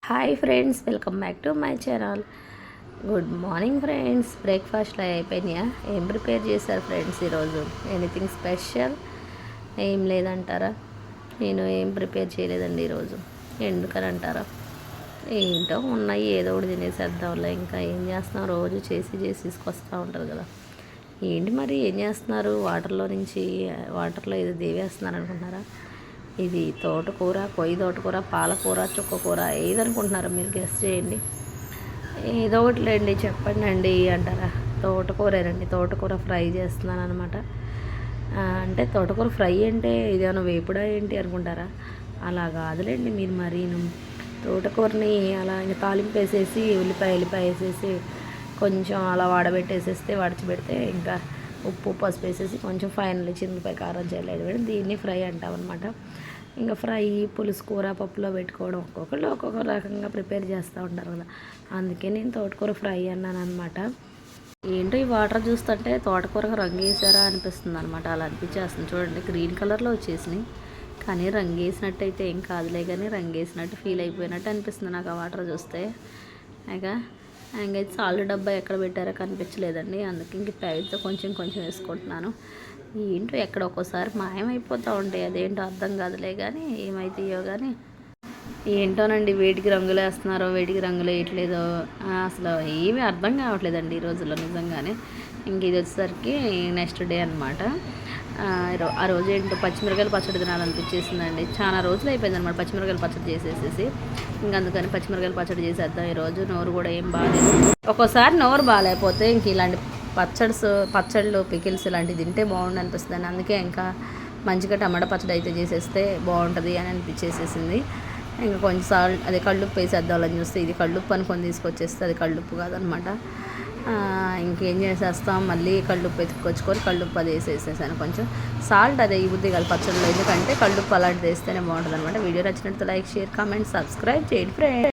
Hi friends, welcome back to my channel. Good morning friends. బ్రేక్ఫాస్ట్లో అయిపోయినాయా? ఏం prepare చేశారు ఫ్రెండ్స్ ఈరోజు? Anything special? ఏం లేదంటారా? నేను ఏం ప్రిపేర్ చేయలేదండి ఈరోజు. ఎందుకని అంటారా? ఏంటో ఉన్నాయి, ఏదో ఒకటి తినేసేద్దాంలే. ఇంకా ఏం చేస్తున్నాం, రోజు చేసి తీసుకొస్తూ ఉంటారు కదా. ఏంటి మరి ఏం చేస్తున్నారు? వాటర్లో ఏదో దేవేస్తున్నారు అనుకుంటున్నారా? ఇది తోటకూర, కొయ్యి తోటకూర, పాలకూర, చుక్కకూర, ఏదనుకుంటున్నారో మీరు గెస్ట్ చేయండి. ఏదో ఒకటి లేండి, చెప్పండి అండి అంటారా? తోటకూరేనండి. తోటకూర ఫ్రై చేస్తున్నాను అనమాట. అంటే తోటకూర ఫ్రై అంటే ఇదేమైనా వేపుడా ఏంటి అనుకుంటారా? అలా కాదులేండి. మీరు మరీను తోటకూరని అలా ఇంకా తాలింపు వేసేసి ఉల్లిపాయ వేసేసి కొంచెం అలా వాడబెట్టేసేస్తే వడచిపెడితే ఇంకా ఉప్పు పసుపు వేసేసి కొంచెం ఫైనల్ చింతపై కారం చేయలేదు, దీన్ని ఫ్రై అంటామన్నమాట. ఇంకా ఫ్రై, పులుసు కూర, పప్పులో పెట్టుకోవడం ఒక్కొక్కళ్ళు ఒక్కొక్క రకంగా ప్రిపేర్ చేస్తూ ఉంటారు కదా. అందుకే నేను తోటకూర ఫ్రై అన్నాను అనమాట. ఏంటో ఈ వాటర్ చూస్తుంటే తోటకూరకు రంగు వేసారా అనిపిస్తుంది అనమాట. అలా అనిపించేస్తుంది. చూడండి, గ్రీన్ కలర్లో వచ్చేసినాయి, కానీ రంగు వేసినట్టు అయితే ఏం కాదులే, కానీ రంగు వేసినట్టు ఫీల్ అయిపోయినట్టు అనిపిస్తుంది నాకు ఆ వాటర్ చూస్తే. ఇంకైతే సాల్ట్ డబ్బా ఎక్కడ పెట్టారో కనిపించలేదండి, అందుకే ఇంక ప్యాకెట్తో కొంచెం వేసుకుంటున్నాను. ఏంటో ఎక్కడ ఒక్కోసారి మాయమైపోతూ ఉంటాయి, అదేంటో అర్థం కాదులే, కానీ ఏమైతాయో కానీ. ఏంటోనండి, వేటికి రంగులు వేస్తున్నారో వేటికి రంగులు వేయట్లేదో అసలు ఏమీ అర్థం కావట్లేదండి ఈ రోజుల్లో నిజంగానే. ఇంక ఇది వచ్చేసరికి నెక్స్ట్ డే అనమాట. ఆ రోజు ఏంటో పచ్చిమిరకాయలు పచ్చడి తినాలనిపించేసిందండి. చాలా రోజులు అయిపోయింది అనమాట పచ్చిమిరకాయలు పచ్చడి చేసేసేసి. ఇంకా అందుకని పచ్చిమిరకాయలు పచ్చడి చేసేద్దాం ఈరోజు. నోరు కూడా ఏం బాగాలేదు. ఒక్కోసారి నోరు బాగాలేకపోతే ఇంక ఇలాంటి పచ్చళ్ళు, పికిల్స్ ఇలాంటివి తింటే బాగుండు అనిపిస్తుంది. అందుకే ఇంకా మంచిగా టమాటా పచ్చడి అయితే చేసేస్తే బాగుంటుంది అని అనిపించేసేసింది. ఇంకా కొంచెం సాల్ట్, అదే కళ్ళుప్పు వేసేద్దామని చూస్తే ఇది కళ్ళుప్పు అనుకొని తీసుకొచ్చేస్తే అది కళ్ళుప్పు కాదనమాట. ఇంకేం చేసేస్తాం, మళ్ళీ కళ్ళుప్పు ఎత్తుకొచ్చుకొని కళ్ళుప్పు అది వేసేసేసాను. కొంచెం సాల్ట్ అదే ఈ బుద్ధి కాదు పచ్చడిలో, ఎందుకంటే కళ్ళుప్పు అలాంటిది వేస్తేనే బాగుంటుంది అనమాట. వీడియో నచ్చినట్టు లైక్, షేర్, కామెంట్, సబ్స్క్రైబ్ చేయండి ఫ్రెండ్స్.